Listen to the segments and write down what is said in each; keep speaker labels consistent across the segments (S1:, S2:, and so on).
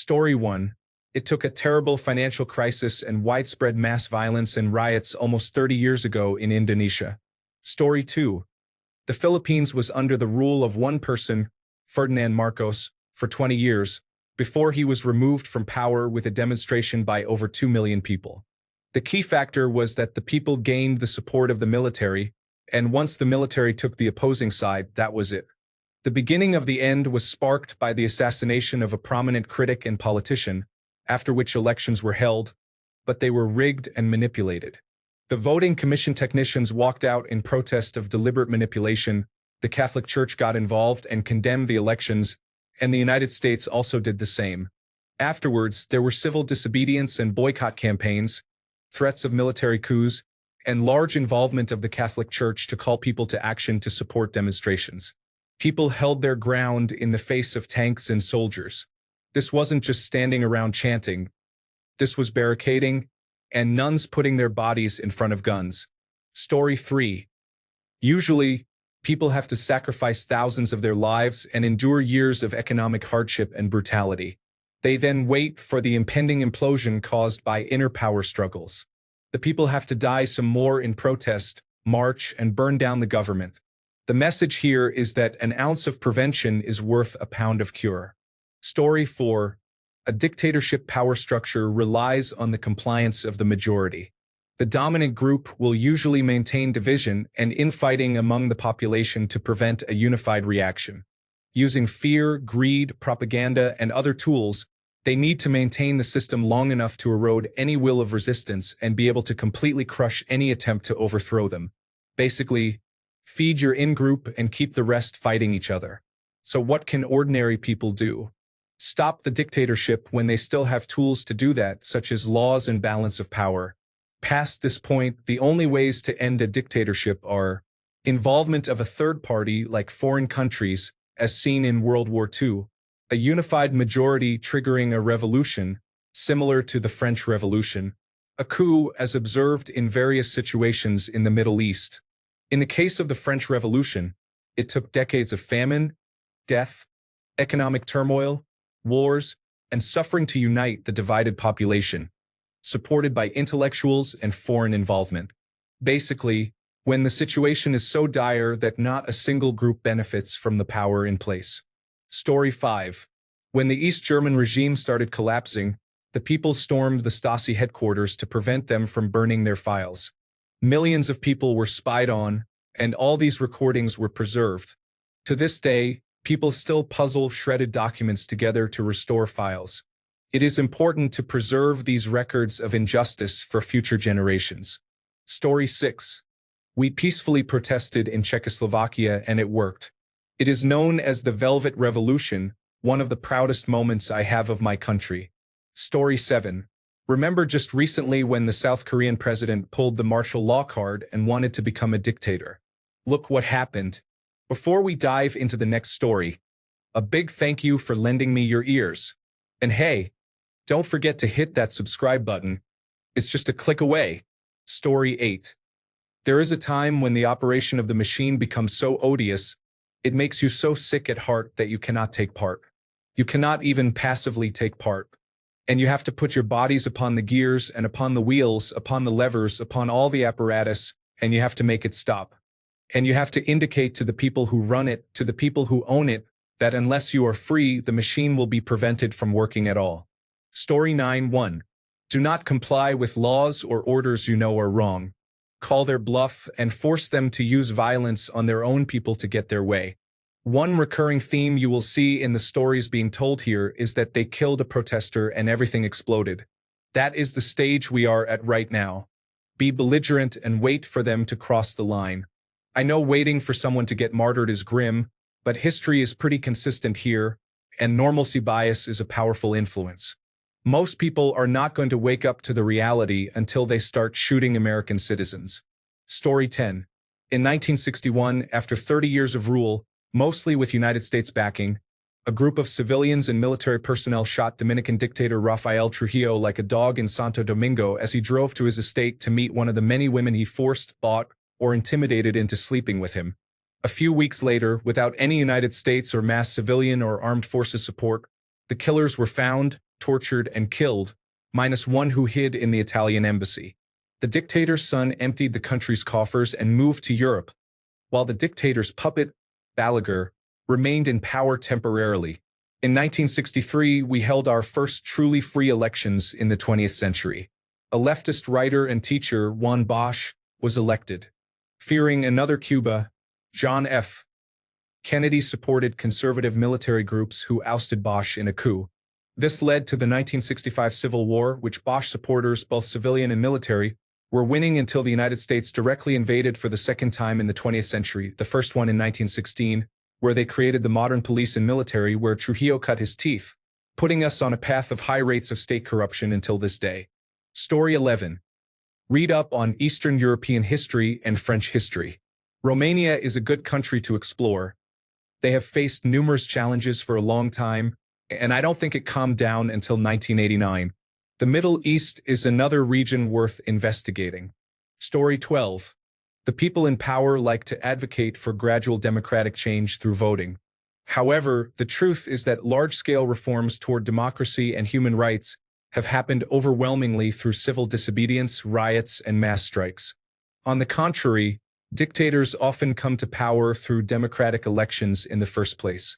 S1: Story 1. It took a terrible financial crisis and widespread mass violence and riots almost 30 years ago in Indonesia. Story 2. The Philippines was under the rule of one person, Ferdinand Marcos, for 20 years, before he was removed from power with a demonstration by over 2 million people. The key factor was that the people gained the support of the military, and once the military took the opposing side, that was it. The beginning of the end was sparked by the assassination of a prominent critic and politician, after which elections were held, but they were rigged and manipulated. The voting commission technicians walked out in protest of deliberate manipulation, the Catholic Church got involved and condemned the elections, and the United States also did the same. Afterwards, there were civil disobedience and boycott campaigns, threats of military coups, and large involvement of the Catholic Church to call people to action to support demonstrations. People held their ground in the face of tanks and soldiers. This wasn't just standing around chanting. This was barricading, and nuns putting their bodies in front of guns. Story 3. Usually, people have to sacrifice thousands of their lives and endure years of economic hardship and brutality. They then wait for the impending implosion caused by inner power struggles. The people have to die some more in protest, march, and burn down the government. The message here is that an ounce of prevention is worth a pound of cure. Story 4. A dictatorship power structure relies on the compliance of the majority. The dominant group will usually maintain division and infighting among the population to prevent a unified reaction. Using fear, greed, propaganda, and other tools, they need to maintain the system long enough to erode any will of resistance and be able to completely crush any attempt to overthrow them. Basically, feed your in-group and keep the rest fighting each other. So what can ordinary people do? Stop the dictatorship when they still have tools to do that, such as laws and balance of power. Past this point, the only ways to end a dictatorship are involvement of a third party like foreign countries, as seen in World War II, a unified majority triggering a revolution, similar to the French Revolution, a coup as observed in various situations in the Middle East. In the case of the French Revolution, it took decades of famine, death, economic turmoil, wars, and suffering to unite the divided population, supported by intellectuals and foreign involvement. Basically, when the situation is so dire that not a single group benefits from the power in place. Story 5. When the East German regime started collapsing, the people stormed the Stasi headquarters to prevent them from burning their files. Millions of people were spied on, and all these recordings were preserved. To this day, people still puzzle shredded documents together to restore files. It is important to preserve these records of injustice for future generations. Story 6. We peacefully protested in Czechoslovakia and it worked. It is known as the Velvet Revolution, one of the proudest moments I have of my country. Story 7. Remember just recently when the South Korean president pulled the martial law card and wanted to become a dictator? Look what happened. Before we dive into the next story, a big thank you for lending me your ears. And hey, don't forget to hit that subscribe button. It's just a click away. Story 8. There is a time when the operation of the machine becomes so odious, it makes you so sick at heart that you cannot take part. You cannot even passively take part. And you have to put your bodies upon the gears and upon the wheels, upon the levers, upon all the apparatus, and you have to make it stop. And you have to indicate to the people who run it, to the people who own it, that unless you are free, the machine will be prevented from working at all. Story 9.1. Do not comply with laws or orders you know are wrong. Call their bluff and force them to use violence on their own people to get their way. One recurring theme you will see in the stories being told here is that they killed a protester and everything exploded. That is the stage we are at right now. Be belligerent and wait for them to cross the line. I know waiting for someone to get martyred is grim, but history is pretty consistent here, and normalcy bias is a powerful influence. Most people are not going to wake up to the reality until they start shooting American citizens. Story 10. In 1961, after 30 years of rule, mostly with United States backing, a group of civilians and military personnel shot Dominican dictator Rafael Trujillo like a dog in Santo Domingo as he drove to his estate to meet one of the many women he forced, bought, or intimidated into sleeping with him. A few weeks later, without any United States or mass civilian or armed forces support, the killers were found, tortured, and killed, minus one who hid in the Italian embassy. The dictator's son emptied the country's coffers and moved to Europe, while the dictator's puppet, Balaguer, remained in power temporarily. In 1963, we held our first truly free elections in the 20th century. A leftist writer and teacher, Juan Bosch, was elected. Fearing another Cuba, John F. Kennedy supported conservative military groups who ousted Bosch in a coup. This led to the 1965 Civil War, which Bosch supporters, both civilian and military, were winning until the United States directly invaded for the second time in the 20th century, the first one in 1916, where they created the modern police and military where Trujillo cut his teeth, putting us on a path of high rates of state corruption until this day. Story 11. Read up on Eastern European history and French history. Romania is a good country to explore. They have faced numerous challenges for a long time, and I don't think it calmed down until 1989. The Middle East is another region worth investigating. Story 12. The people in power like to advocate for gradual democratic change through voting. However, the truth is that large-scale reforms toward democracy and human rights have happened overwhelmingly through civil disobedience, riots, and mass strikes. On the contrary, dictators often come to power through democratic elections in the first place.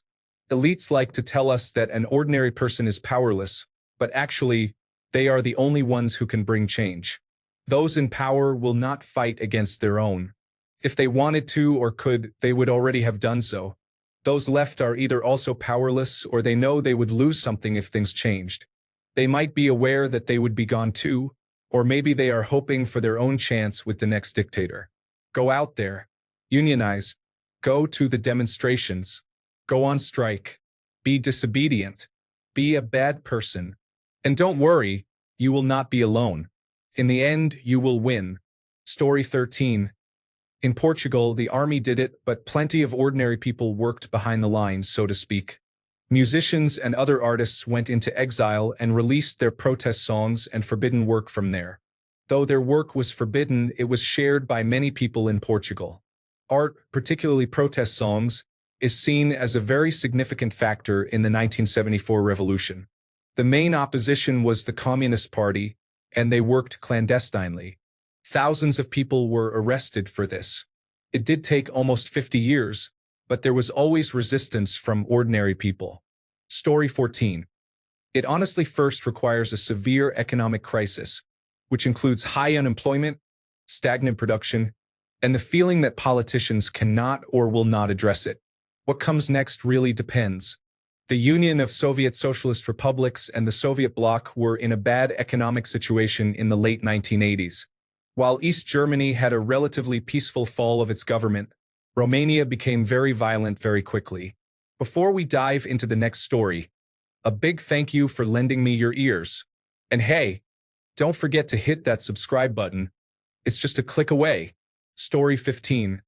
S1: Elites like to tell us that an ordinary person is powerless, but actually, they are the only ones who can bring change. Those in power will not fight against their own. If they wanted to or could, they would already have done so. Those left are either also powerless or they know they would lose something if things changed. They might be aware that they would be gone too, or maybe they are hoping for their own chance with the next dictator. Go out there. Unionize. Go to the demonstrations. Go on strike. Be disobedient. Be a bad person. And don't worry, you will not be alone. In the end, you will win. Story 13. In Portugal, the army did it, but plenty of ordinary people worked behind the lines, so to speak. Musicians and other artists went into exile and released their protest songs and forbidden work from there. Though their work was forbidden, it was shared by many people in Portugal. Art, particularly protest songs, is seen as a very significant factor in the 1974 revolution. The main opposition was the Communist Party, and they worked clandestinely. Thousands of people were arrested for this. It did take almost 50 years, but there was always resistance from ordinary people. Story 14. It honestly first requires a severe economic crisis, which includes high unemployment, stagnant production, and the feeling that politicians cannot or will not address it. What comes next really depends. The Union of Soviet Socialist Republics and the Soviet bloc were in a bad economic situation in the late 1980s. While East Germany had a relatively peaceful fall of its government, Romania became very violent very quickly. Before we dive into the next story, a big thank you for lending me your ears. And hey, don't forget to hit that subscribe button. It's just a click away. Story 15.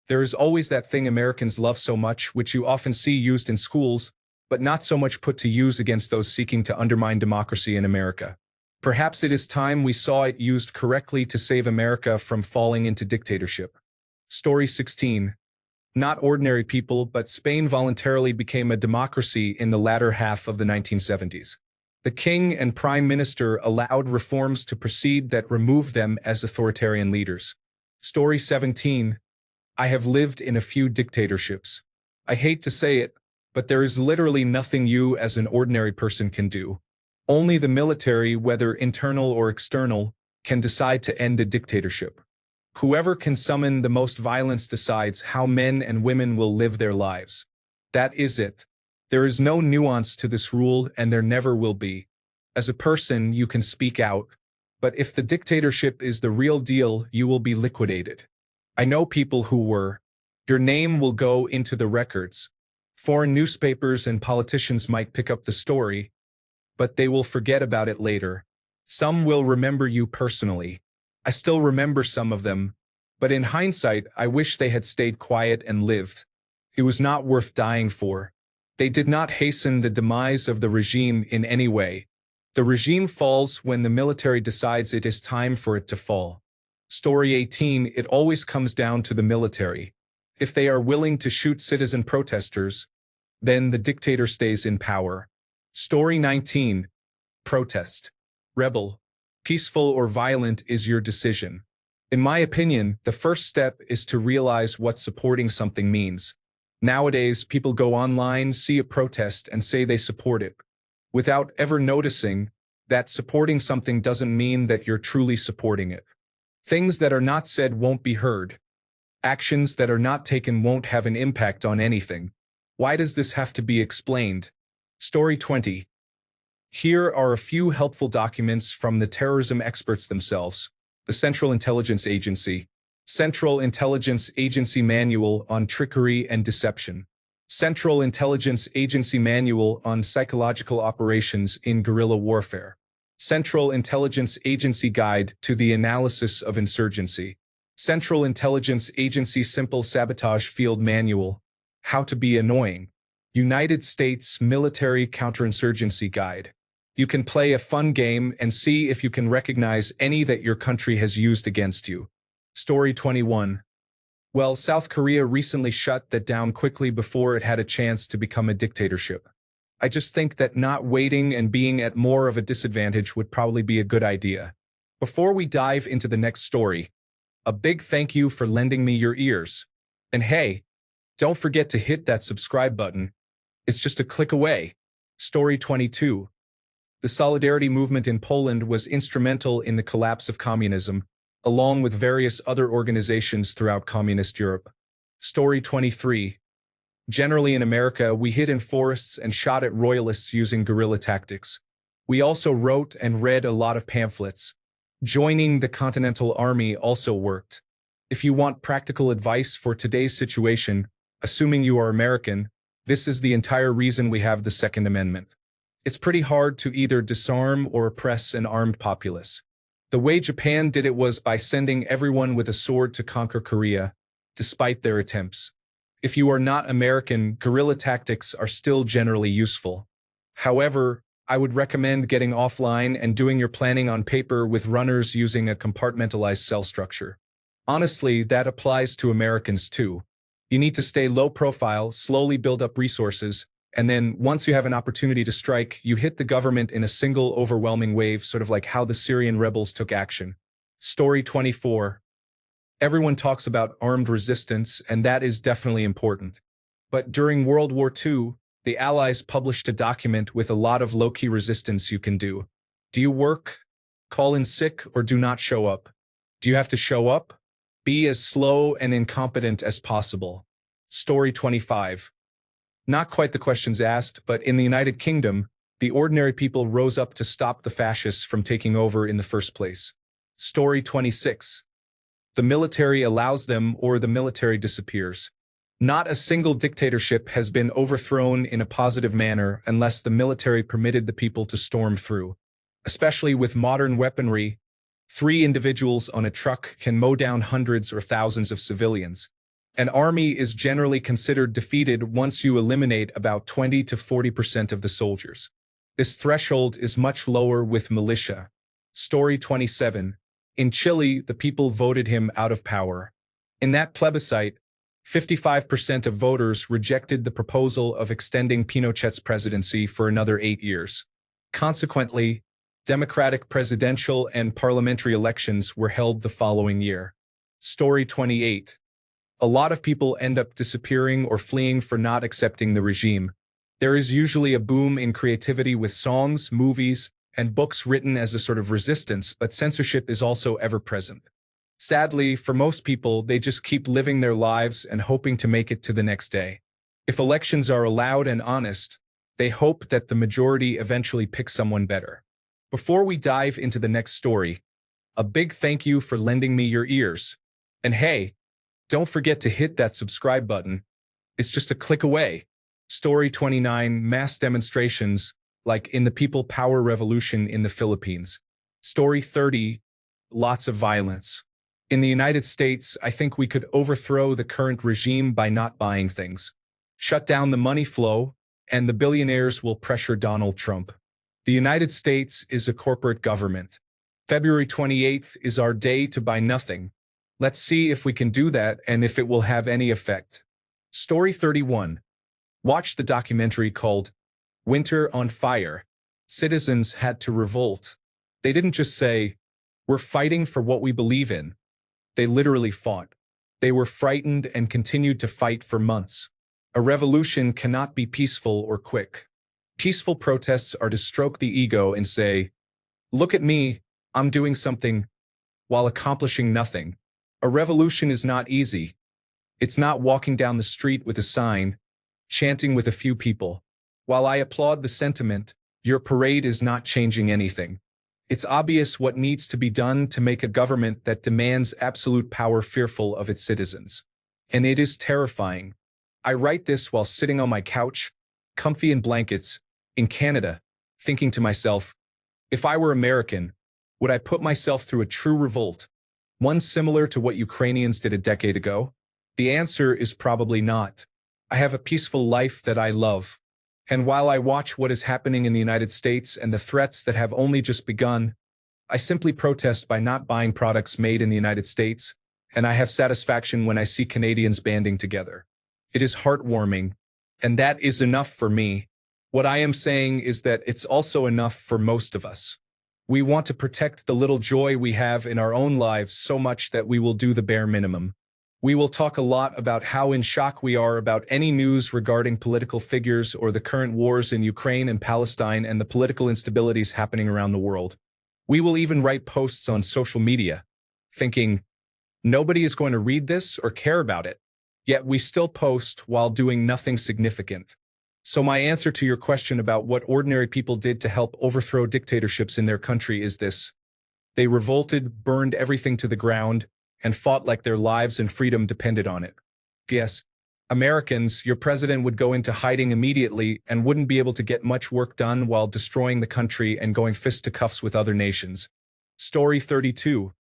S1: There is always that thing Americans love so much, which you often see used in schools, but not so much put to use against those seeking to undermine democracy in America. Perhaps it is time we saw it used correctly to save America from falling into dictatorship. Story 16. Not ordinary people, but Spain voluntarily became a democracy in the latter half of the 1970s. The king and prime minister allowed reforms to proceed that removed them as authoritarian leaders. Story 17. I have lived in a few dictatorships. I hate to say it, but there is literally nothing you as an ordinary person can do. Only the military, whether internal or external, can decide to end a dictatorship. Whoever can summon the most violence decides how men and women will live their lives. That is it. There is no nuance to this rule, and there never will be. As a person, you can speak out, but if the dictatorship is the real deal, you will be liquidated. I know people who were. Your name will go into the records. Foreign newspapers and politicians might pick up the story, but they will forget about it later. Some will remember you personally. I still remember some of them, but in hindsight, I wish they had stayed quiet and lived. It was not worth dying for. They did not hasten the demise of the regime in any way. The regime falls when the military decides it is time for it to fall. Story 18. It always comes down to the military. If they are willing to shoot citizen protesters, then the dictator stays in power. Story 19. protest. Rebel. Peaceful or violent is your decision. In my opinion, the first step is to realize what supporting something means. Nowadays, people go online, see a protest, and say they support it, without ever noticing that supporting something doesn't mean that you're truly supporting it. Things that are not said won't be heard. Actions that are not taken won't have an impact on anything. Why does this have to be explained? Story 20. Here are a few helpful documents from the terrorism experts themselves. The Central Intelligence Agency. Central Intelligence Agency Manual on Trickery and Deception. Central Intelligence Agency Manual on Psychological Operations in Guerrilla Warfare. Central Intelligence Agency Guide to the Analysis of Insurgency. Central Intelligence Agency Simple Sabotage Field Manual. How to Be Annoying. United States Military Counterinsurgency Guide. You can play a fun game and see if you can recognize any that your country has used against you. Story 21. Well, South Korea recently shut that down quickly before it had a chance to become a dictatorship. I just think that not waiting and being at more of a disadvantage would probably be a good idea. Before we dive into the next story, a big thank you for lending me your ears. And hey, don't forget to hit that subscribe button. It's just a click away. Story 22. The Solidarity movement in Poland was instrumental in the collapse of communism, along with various other organizations throughout communist Europe. Story 23. Generally in America, we hid in forests and shot at royalists using guerrilla tactics. We also wrote and read a lot of pamphlets. Joining the Continental Army also worked. If you want practical advice for today's situation, assuming you are American, this is the entire reason we have the Second Amendment. It's pretty hard to either disarm or oppress an armed populace. The way Japan did it was by sending everyone with a sword to conquer Korea, despite their attempts. If you are not American, guerrilla tactics are still generally useful. However, I would recommend getting offline and doing your planning on paper with runners using a compartmentalized cell structure. Honestly, that applies to Americans too. You need to stay low profile, slowly build up resources, and then once you have an opportunity to strike, you hit the government in a single overwhelming wave, sort of like how the Syrian rebels took action. Story 24. Everyone talks about armed resistance, and that is definitely important. But during World War II, the Allies published a document with a lot of low-key resistance you can do. Do you work, call in sick, or do not show up? Do you have to show up? Be as slow and incompetent as possible. Story 25. Not quite the questions asked, but in the United Kingdom, the ordinary people rose up to stop the fascists from taking over in the first place. Story 26. The military allows them or the military disappears. Not a single dictatorship has been overthrown in a positive manner unless the military permitted the people to storm through. Especially with modern weaponry, 3 individuals on a truck can mow down hundreds or thousands of civilians. An army is generally considered defeated once you eliminate about 20 to 40% of the soldiers. This threshold is much lower with militia. Story 27. In Chile, the people voted him out of power. In that plebiscite, 55% of voters rejected the proposal of extending Pinochet's presidency for another 8 years. Consequently, democratic presidential and parliamentary elections were held the following year. Story 28. A lot of people end up disappearing or fleeing for not accepting the regime. There is usually a boom in creativity with songs, movies, and books written as a sort of resistance, but censorship is also ever present. Sadly, for most people, they just keep living their lives and hoping to make it to the next day. If elections are allowed and honest, they hope that the majority eventually picks someone better. Before we dive into the next story, a big thank you for lending me your ears. And hey, don't forget to hit that subscribe button. It's just a click away. Story 29. Mass demonstrations, like in the People Power Revolution in the Philippines. Story 30. Lots of violence. In the United States, I think we could overthrow the current regime by not buying things. Shut down the money flow, and the billionaires will pressure Donald Trump. The United States is a corporate government. February 28th is our day to buy nothing. Let's see if we can do that and if it will have any effect. Story 31. Watch the documentary called Winter on Fire. Citizens had to revolt. They didn't just say, "We're fighting for what we believe in." They literally fought. They were frightened and continued to fight for months. A revolution cannot be peaceful or quick. Peaceful protests are to stroke the ego and say, "Look at me, I'm doing something," while accomplishing nothing. A revolution is not easy. It's not walking down the street with a sign, chanting with a few people. While I applaud the sentiment, your parade is not changing anything. It's obvious what needs to be done to make a government that demands absolute power fearful of its citizens. And it is terrifying. I write this while sitting on my couch, comfy in blankets, in Canada, thinking to myself, if I were American, would I put myself through a true revolt, one similar to what Ukrainians did a decade ago? The answer is probably not. I have a peaceful life that I love. And while I watch what is happening in the United States and the threats that have only just begun, I simply protest by not buying products made in the United States, and I have satisfaction when I see Canadians banding together. It is heartwarming, and that is enough for me. What I am saying is that it's also enough for most of us. We want to protect the little joy we have in our own lives so much that we will do the bare minimum. We will talk a lot about how in shock we are about any news regarding political figures or the current wars in Ukraine and Palestine and the political instabilities happening around the world. We will even write posts on social media, thinking, nobody is going to read this or care about it, yet we still post while doing nothing significant. So my answer to your question about what ordinary people did to help overthrow dictatorships in their country is this. They revolted, burned everything to the ground, and fought like their lives and freedom depended on it. Yes, Americans, your president would go into hiding immediately and wouldn't be able to get much work done while destroying the country and going fisticuffs with other nations. Story 32.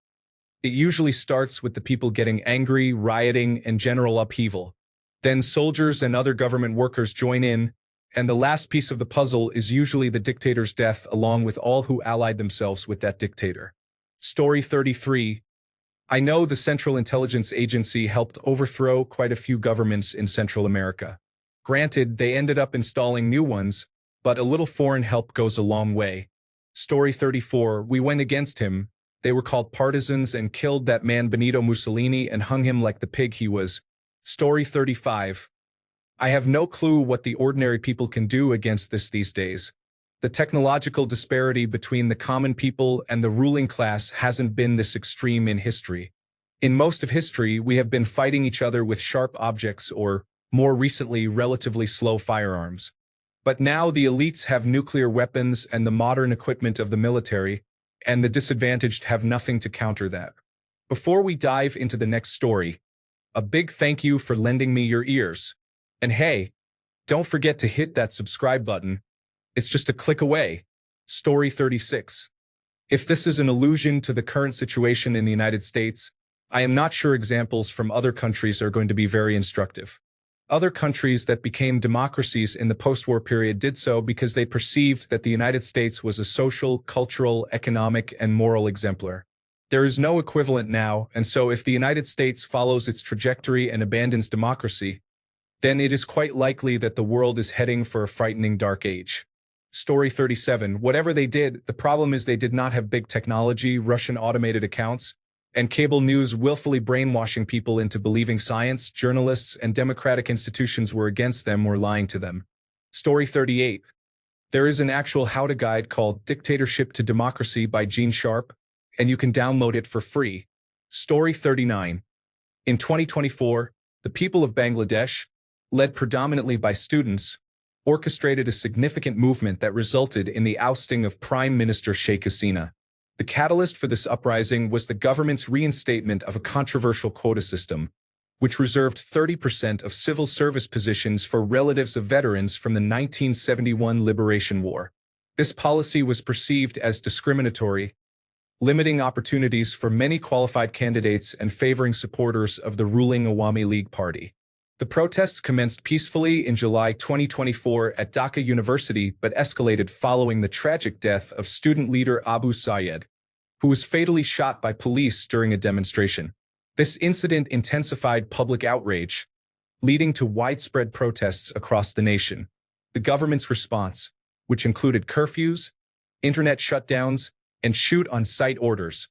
S1: It usually starts with the people getting angry, rioting, and general upheaval. Then soldiers and other government workers join in, and the last piece of the puzzle is usually the dictator's death along with all who allied themselves with that dictator. Story 33. I know the Central Intelligence Agency helped overthrow quite a few governments in Central America. Granted, they ended up installing new ones, but a little foreign help goes a long way. Story 34. We went against him. They were called partisans and killed that man Benito Mussolini and hung him like the pig he was. Story 35. I have no clue what the ordinary people can do against this these days. The technological disparity between the common people and the ruling class hasn't been this extreme in history. In most of history, we have been fighting each other with sharp objects or, more recently, relatively slow firearms. But now the elites have nuclear weapons and the modern equipment of the military, and the disadvantaged have nothing to counter that. Before we dive into the next story, a big thank you for lending me your ears. And hey, don't forget to hit that subscribe button. It's just a click away. Story 36. If this is an allusion to the current situation in the United States, I am not sure examples from other countries are going to be very instructive. Other countries that became democracies in the post-war period did so because they perceived that the United States was a social, cultural, economic, and moral exemplar. There is no equivalent now, and so if the United States follows its trajectory and abandons democracy, then it is quite likely that the world is heading for a frightening dark age. Story 37. Whatever they did, the problem is they did not have big technology, Russian automated accounts, and cable news willfully brainwashing people into believing science, journalists, and democratic institutions were against them or lying to them. Story 38. There is an actual how-to guide called Dictatorship to Democracy by Gene Sharp, and you can download it for free. Story 39. In 2024, the people of Bangladesh, led predominantly by students, orchestrated a significant movement that resulted in the ousting of Prime Minister Sheikh Hasina. The catalyst for this uprising was the government's reinstatement of a controversial quota system, which reserved 30% of civil service positions for relatives of veterans from the 1971 Liberation War. This policy was perceived as discriminatory, limiting opportunities for many qualified candidates and favoring supporters of the ruling Awami League Party. The protests commenced peacefully in July 2024 at Dhaka University but escalated following the tragic death of student leader Abu Sayed, who was fatally shot by police during a demonstration. This incident intensified public outrage, leading to widespread protests across the nation. The government's response, which included curfews, internet shutdowns, and shoot-on-sight orders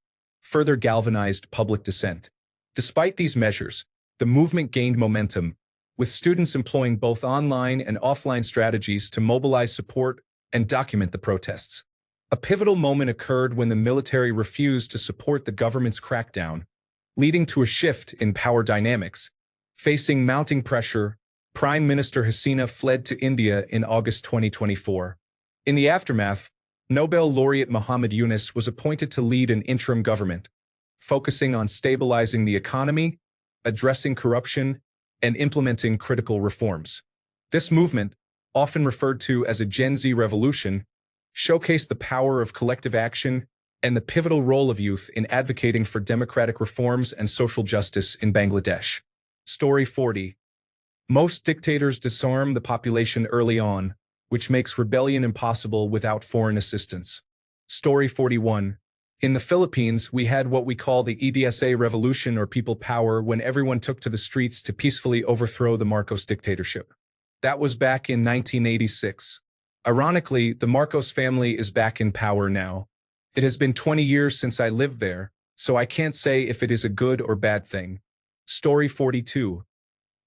S1: further galvanized public dissent. Despite these measures, the movement gained momentum, with students employing both online and offline strategies to mobilize support and document the protests. A pivotal moment occurred when the military refused to support the government's crackdown, leading to a shift in power dynamics. Facing mounting pressure, Prime Minister Hasina fled to India in August 2024. In the aftermath, Nobel laureate Muhammad Yunus was appointed to lead an interim government, focusing on stabilizing the economy, addressing corruption, and implementing critical reforms. This movement, often referred to as a Gen Z revolution, showcased the power of collective action and the pivotal role of youth in advocating for democratic reforms and social justice in Bangladesh. Story 40. Most dictators disarm the population early on, which makes rebellion impossible without foreign assistance. Story 41. In the Philippines, we had what we call the EDSA revolution or people power when everyone took to the streets to peacefully overthrow the Marcos dictatorship. That was back in 1986. Ironically, the Marcos family is back in power now. It has been 20 years since I lived there, so I can't say if it is a good or bad thing. Story 42.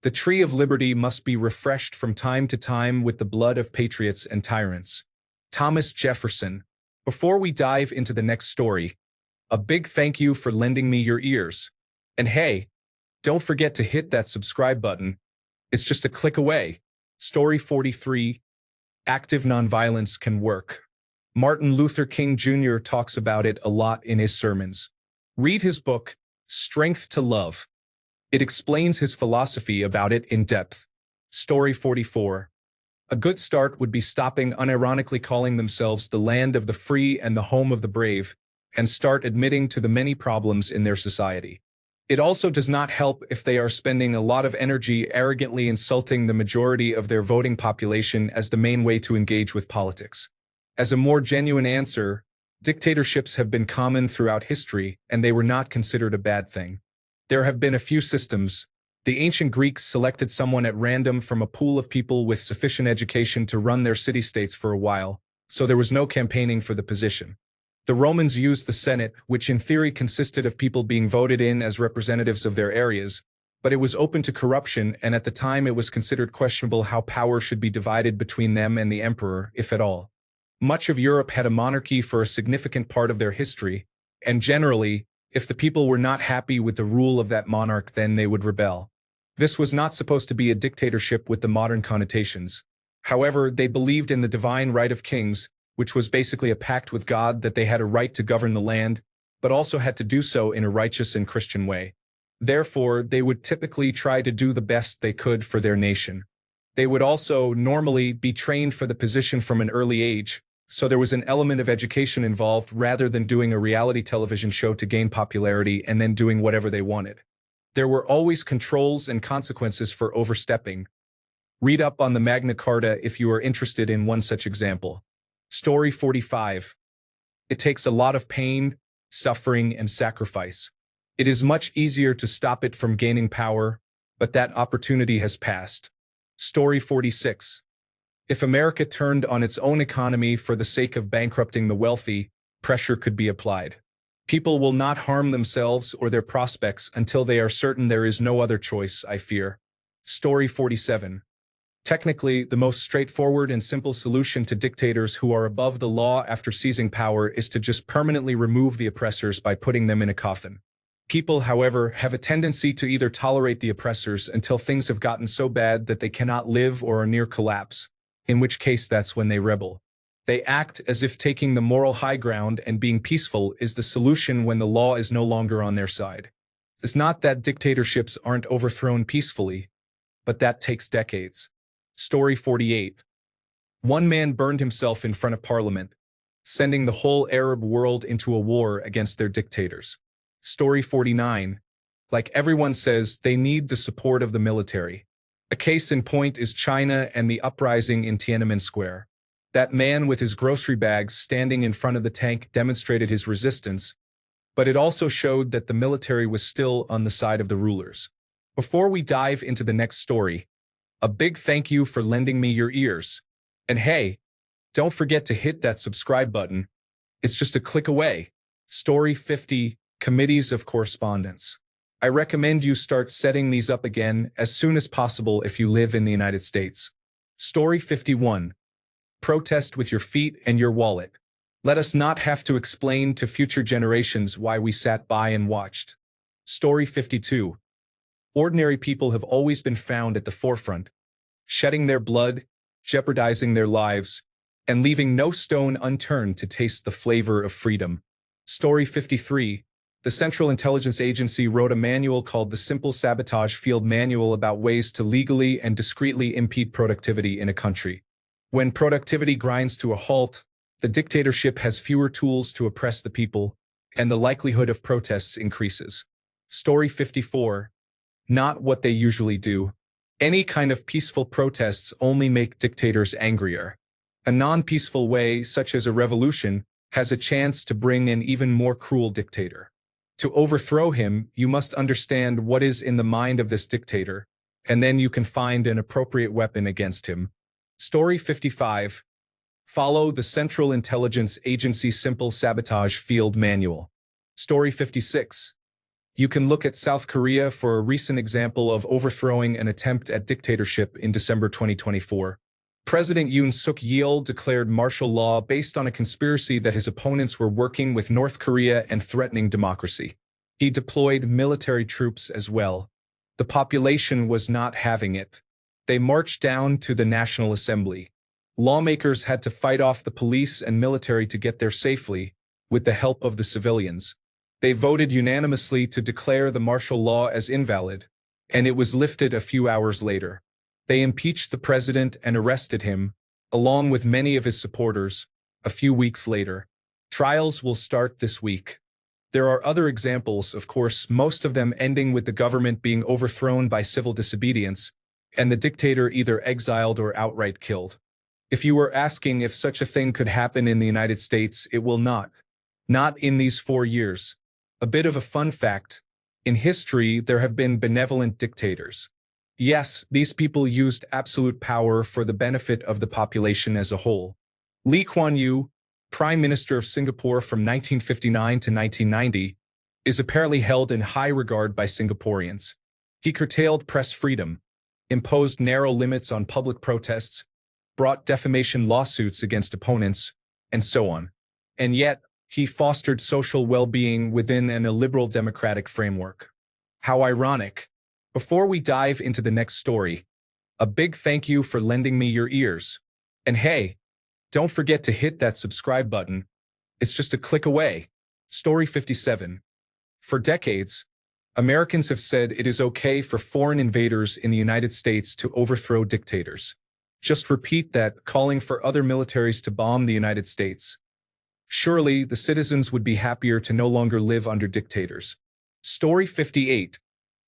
S1: The tree of liberty must be refreshed from time to time with the blood of patriots and tyrants. Thomas Jefferson. Before we dive into the next story, a big thank you for lending me your ears. And hey, don't forget to hit that subscribe button. It's just a click away. Story 43. Active nonviolence can work. Martin Luther King Jr. talks about it a lot in his sermons. Read his book, Strength to Love. It explains his philosophy about it in depth. Story 44. A good start would be stopping unironically calling themselves the land of the free and the home of the brave, and start admitting to the many problems in their society. It also does not help if they are spending a lot of energy arrogantly insulting the majority of their voting population as the main way to engage with politics. As a more genuine answer, dictatorships have been common throughout history, and they were not considered a bad thing. There have been a few systems. The ancient Greeks selected someone at random from a pool of people with sufficient education to run their city-states for a while, so there was no campaigning for the position. The Romans used the Senate, which in theory consisted of people being voted in as representatives of their areas, but it was open to corruption, and at the time it was considered questionable how power should be divided between them and the emperor, if at all. Much of Europe had a monarchy for a significant part of their history, and generally, if the people were not happy with the rule of that monarch, then they would rebel. This was not supposed to be a dictatorship with the modern connotations. However, they believed in the divine right of kings, which was basically a pact with God that they had a right to govern the land, but also had to do so in a righteous and Christian way. Therefore, they would typically try to do the best they could for their nation. They would also normally be trained for the position from an early age, so there was an element of education involved rather than doing a reality television show to gain popularity and then doing whatever they wanted. There were always controls and consequences for overstepping. Read up on the Magna Carta if you are interested in one such example. Story 45. It takes a lot of pain, suffering, and sacrifice. It is much easier to stop it from gaining power, but that opportunity has passed. Story 46. If America turned on its own economy for the sake of bankrupting the wealthy, pressure could be applied. People will not harm themselves or their prospects until they are certain there is no other choice, I fear. Story 47. Technically, the most straightforward and simple solution to dictators who are above the law after seizing power is to just permanently remove the oppressors by putting them in a coffin. People, however, have a tendency to either tolerate the oppressors until things have gotten so bad that they cannot live or are near collapse, in which case that's when they rebel. They act as if taking the moral high ground and being peaceful is the solution when the law is no longer on their side. It's not that dictatorships aren't overthrown peacefully, but that takes decades. Story 48. One man burned himself in front of Parliament, sending the whole Arab world into a war against their dictators. Story 49. Like everyone says, they need the support of the military. A case in point is China and the uprising in Tiananmen Square. That man with his grocery bags standing in front of the tank demonstrated his resistance, but it also showed that the military was still on the side of the rulers. Before we dive into the next story, a big thank you for lending me your ears. And hey, don't forget to hit that subscribe button. It's just a click away. Story 50, Committees of Correspondence. I recommend you start setting these up again as soon as possible if you live in the United States. Story 51, Protest with your feet and your wallet. Let us not have to explain to future generations why we sat by and watched. Story 52, Ordinary people have always been found at the forefront, shedding their blood, jeopardizing their lives, and leaving no stone unturned to taste the flavor of freedom. Story 53, the Central Intelligence Agency wrote a manual called the Simple Sabotage Field Manual about ways to legally and discreetly impede productivity in a country. When productivity grinds to a halt, the dictatorship has fewer tools to oppress the people, and the likelihood of protests increases. Story 54, not what they usually do. Any kind of peaceful protests only make dictators angrier. A non-peaceful way, such as a revolution, has a chance to bring an even more cruel dictator. To overthrow him, you must understand what is in the mind of this dictator, and then you can find an appropriate weapon against him. Story 55. Follow the Central Intelligence Agency Simple Sabotage Field Manual. Story 56. You can look at South Korea for a recent example of overthrowing an attempt at dictatorship in December 2024. President Yoon Suk-yeol declared martial law based on a conspiracy that his opponents were working with North Korea and threatening democracy. He deployed military troops as well. The population was not having it. They marched down to the National Assembly. Lawmakers had to fight off the police and military to get there safely, with the help of the civilians. They voted unanimously to declare the martial law as invalid, and it was lifted a few hours later. They impeached the president and arrested him, along with many of his supporters, a few weeks later. Trials will start this week. There are other examples, of course, most of them ending with the government being overthrown by civil disobedience, and the dictator either exiled or outright killed. If you were asking if such a thing could happen in the United States, it will not. Not in these 4 years. A bit of a fun fact, in history there have been benevolent dictators. Yes, these people used absolute power for the benefit of the population as a whole. Lee Kuan Yew, Prime Minister of Singapore from 1959 to 1990, is apparently held in high regard by Singaporeans. He curtailed press freedom, imposed narrow limits on public protests, brought defamation lawsuits against opponents, and so on. And yet, he fostered social well-being within an illiberal democratic framework. How ironic. Before we dive into the next story, a big thank you for lending me your ears. And hey, don't forget to hit that subscribe button. It's just a click away. Story 57. For decades, Americans have said it is okay for foreign invaders in the United States to overthrow dictators. Just repeat that, calling for other militaries to bomb the United States. Surely, the citizens would be happier to no longer live under dictators. Story 58.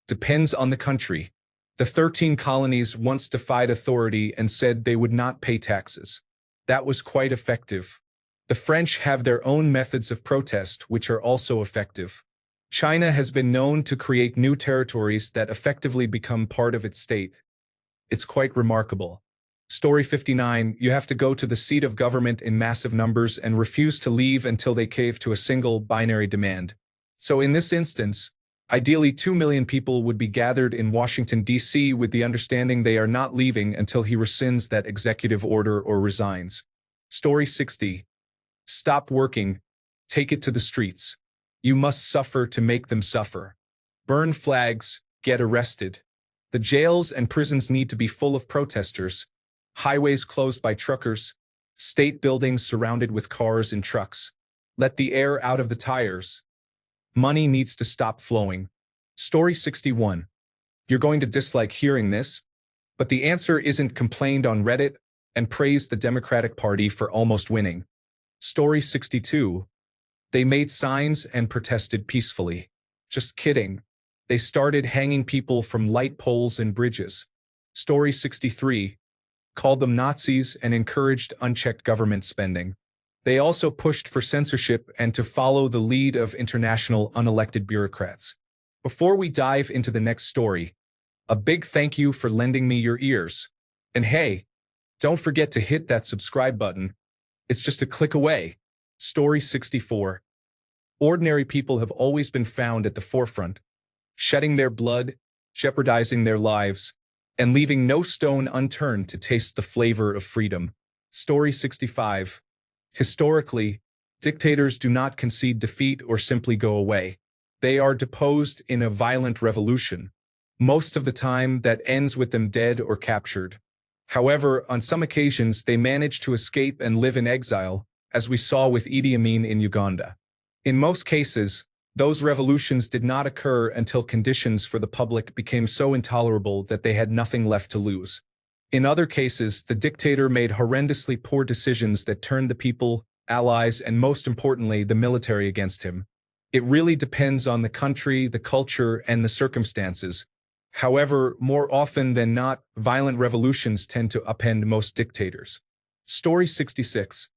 S1: Depends on the country. The 13 colonies once defied authority and said they would not pay taxes. That was quite effective. The French have their own methods of protest, which are also effective. China has been known to create new territories that effectively become part of its state. It's quite remarkable. Story 59, you have to go to the seat of government in massive numbers and refuse to leave until they cave to a single binary demand. So in this instance, ideally 2 million people would be gathered in Washington, D.C. with the understanding they are not leaving until he rescinds that executive order or resigns. Story 60, stop working, take it to the streets. You must suffer to make them suffer. Burn flags, get arrested. The jails and prisons need to be full of protesters. Highways closed by truckers, state buildings surrounded with cars and trucks. Let the air out of the tires. Money needs to stop flowing. Story 61. You're going to dislike hearing this, but the answer isn't complained on Reddit and praised the Democratic Party for almost winning. Story 62. They made signs and protested peacefully. Just kidding. They started hanging people from light poles and bridges. Story 63. Called them Nazis and encouraged unchecked government spending. They also pushed for censorship and to follow the lead of international unelected bureaucrats. Before we dive into the next story, a big thank you for lending me your ears. And hey, don't forget to hit that subscribe button. It's just a click away. Story 64. Ordinary people have always been found at the forefront, shedding their blood, jeopardizing their lives, and leaving no stone unturned to taste the flavor of freedom. Story 65. Historically, dictators do not concede defeat or simply go away. They are deposed in a violent revolution. Most of the time, that ends with them dead or captured. However, on some occasions, they manage to escape and live in exile, as we saw with Idi Amin in Uganda. In most cases, those revolutions did not occur until conditions for the public became so intolerable that they had nothing left to lose. In other cases, the dictator made horrendously poor decisions that turned the people, allies, and most importantly, the military against him. It really depends on the country, the culture, and the circumstances. However, more often than not, violent revolutions tend to upend most dictators. Story 66.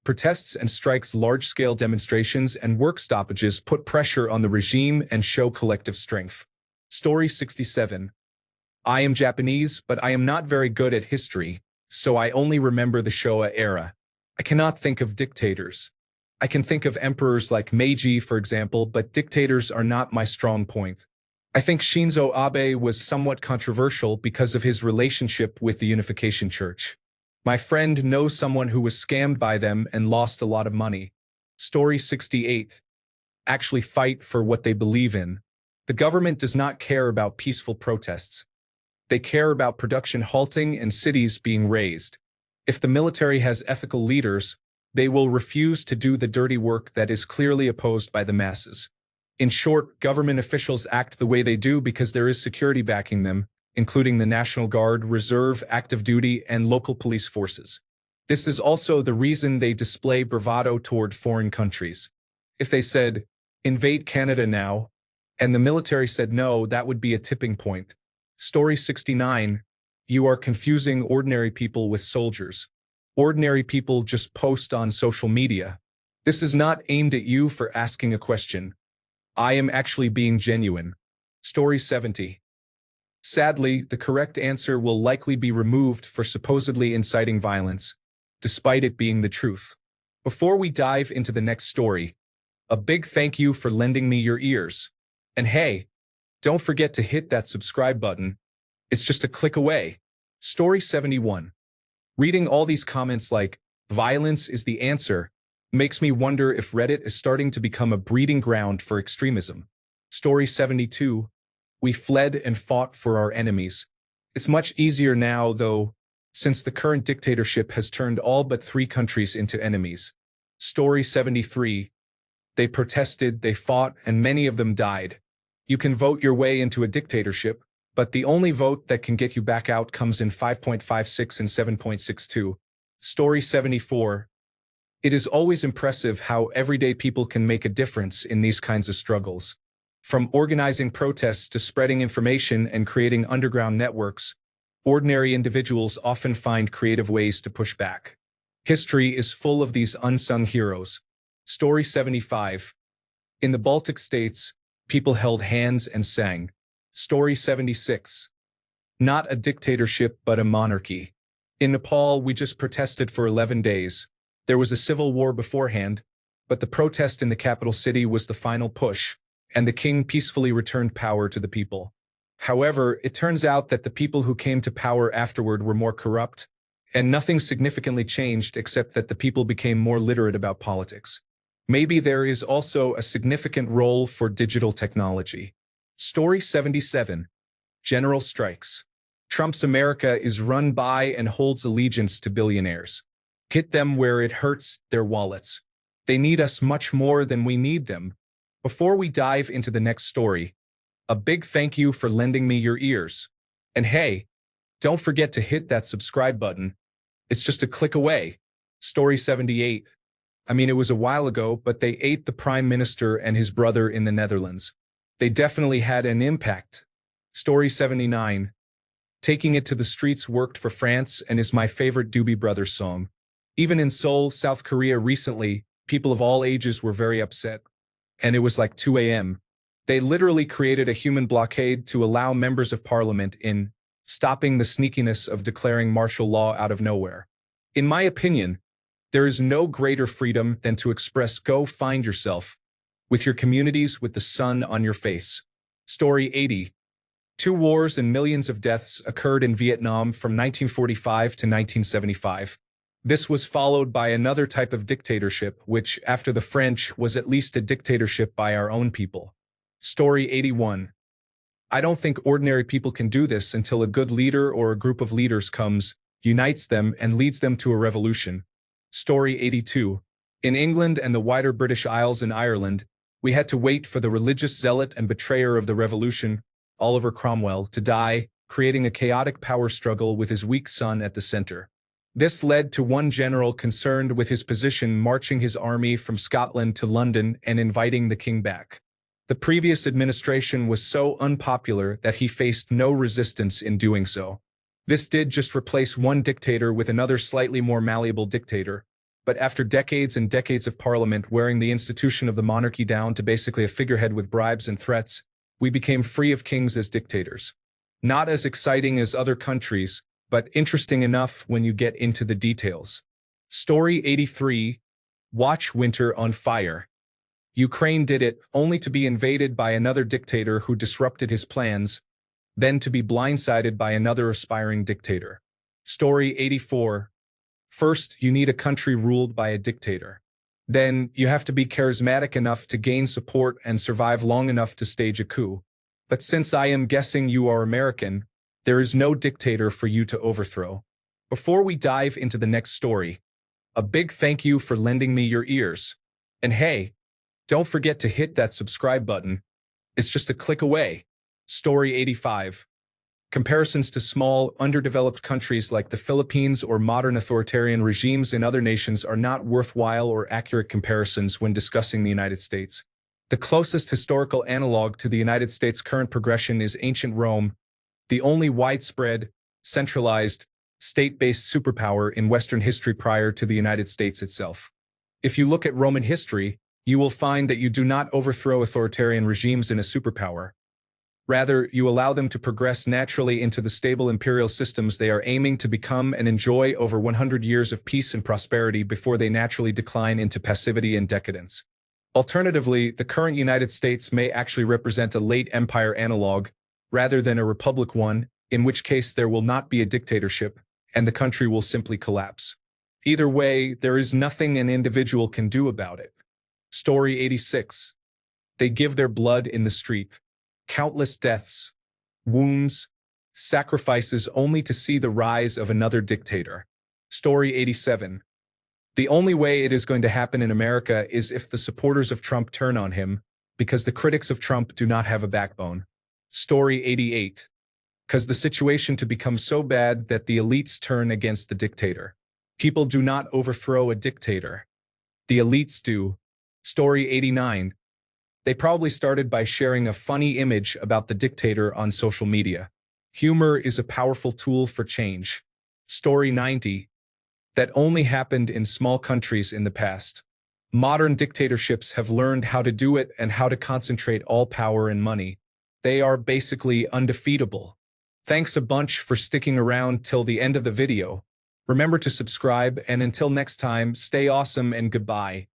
S1: Protests and strikes, large-scale demonstrations, and work stoppages put pressure on the regime and show collective strength. Story 67. I am Japanese, but I am not very good at history, so I only remember the Showa era. I cannot think of dictators. I can think of emperors like Meiji, for example, but dictators are not my strong point. I think Shinzo Abe was somewhat controversial because of his relationship with the Unification Church. My friend knows someone who was scammed by them and lost a lot of money. Story 68. Actually fight for what they believe in. The government does not care about peaceful protests. They care about production halting and cities being razed. If the military has ethical leaders, they will refuse to do the dirty work that is clearly opposed by the masses. In short, government officials act the way they do because there is security backing them, including the National Guard, Reserve, active duty, and local police forces. This is also the reason they display bravado toward foreign countries. If they said, "Invade Canada now," and the military said no, that would be a tipping point. Story 69. You are confusing ordinary people with soldiers. Ordinary people just post on social media. This is not aimed at you for asking a question. I am actually being genuine. Story 70. Sadly, the correct answer will likely be removed for supposedly inciting violence, despite it being the truth. Before we dive into the next story, a big thank you for lending me your ears. And hey, don't forget to hit that subscribe button. It's just a click away. Story 71. Reading all these comments like, "Violence is the answer," makes me wonder if Reddit is starting to become a breeding ground for extremism. Story 72. We fled and fought for our enemies. It's much easier now, though, since the current dictatorship has turned all but 3 countries into enemies. Story 73. They protested, they fought, and many of them died. You can vote your way into a dictatorship, but the only vote that can get you back out comes in 5.56 and 7.62. Story 74. It is always impressive how everyday people can make a difference in these kinds of struggles. From organizing protests to spreading information and creating underground networks, ordinary individuals often find creative ways to push back. History is full of these unsung heroes. Story 75. In the Baltic states, people held hands and sang. Story 76. Not a dictatorship, but a monarchy. In Nepal, we just protested for 11 days. There was a civil war beforehand, but the protest in the capital city was the final push, and the king peacefully returned power to the people. However, it turns out that the people who came to power afterward were more corrupt, and nothing significantly changed except that the people became more literate about politics. Maybe there is also a significant role for digital technology. Story 77. General strikes. Trump's America is run by and holds allegiance to billionaires. Hit them where it hurts their wallets. They need us much more than we need them. Before we dive into the next story, a big thank you for lending me your ears. And hey, don't forget to hit that subscribe button. It's just a click away. Story 78. It was a while ago, but they ate the Prime Minister and his brother in the Netherlands. They definitely had an impact. Story 79. Taking It to the Streets worked for France and is my favorite Doobie Brothers song. Even in Seoul, South Korea recently, people of all ages were very upset. And it was like 2 a.m. They literally created a human blockade to allow members of parliament in, stopping the sneakiness of declaring martial law out of nowhere. In my opinion, There is no greater freedom than to express go find yourself, with your communities with the sun on your face. Story 80. Two wars and millions of deaths occurred in Vietnam from 1945 to 1975. This was followed by another type of dictatorship, which, after the French, was at least a dictatorship by our own people. Story 81. I don't think ordinary people can do this until a good leader or a group of leaders comes, unites them, and leads them to a revolution. Story 82. In England and the wider British Isles and Ireland, we had to wait for the religious zealot and betrayer of the revolution, Oliver Cromwell, to die, creating a chaotic power struggle with his weak son at the center. This led to one general concerned with his position marching his army from Scotland to London and inviting the king back. The previous administration was so unpopular that he faced no resistance in doing so. This did just replace one dictator with another slightly more malleable dictator. But after decades and decades of parliament wearing the institution of the monarchy down to basically a figurehead with bribes and threats, we became free of kings as dictators. Not as exciting as other countries, but interesting enough when you get into the details. Story 83. Watch Winter on Fire. Ukraine did it, only to be invaded by another dictator who disrupted his plans, then to be blindsided by another aspiring dictator. Story 84. First, you need a country ruled by a dictator. Then, you have to be charismatic enough to gain support and survive long enough to stage a coup. But since I am guessing you are American, there is no dictator for you to overthrow. Before we dive into the next story, a big thank you for lending me your ears. And hey, don't forget to hit that subscribe button. It's just a click away. Story 85. Comparisons to small, underdeveloped countries like the Philippines or modern authoritarian regimes in other nations are not worthwhile or accurate comparisons when discussing the United States. The closest historical analog to the United States' current progression is ancient Rome, the only widespread, centralized, state-based superpower in Western history prior to the United States itself. If you look at Roman history, you will find that you do not overthrow authoritarian regimes in a superpower. Rather, you allow them to progress naturally into the stable imperial systems they are aiming to become and enjoy over 100 years of peace and prosperity before they naturally decline into passivity and decadence. Alternatively, the current United States may actually represent a late empire analog, rather than a republic one, in which case there will not be a dictatorship, and the country will simply collapse. Either way, there is nothing an individual can do about it. Story 86. They give their blood in the street. Countless deaths, wounds, sacrifices only to see the rise of another dictator. Story 87. The only way it is going to happen in America is if the supporters of Trump turn on him, because the critics of Trump do not have a backbone. Story 88. Because the situation to become so bad that the elites turn against the dictator. People do not overthrow a dictator. The elites do. Story 89. They probably started by sharing a funny image about the dictator on social media. Humor is a powerful tool for change. Story 90. That only happened in small countries in the past. Modern dictatorships have learned how to do it and how to concentrate all power and money. They are basically undefeatable. Thanks a bunch for sticking around till the end of the video. Remember to subscribe, and until next time, stay awesome and goodbye.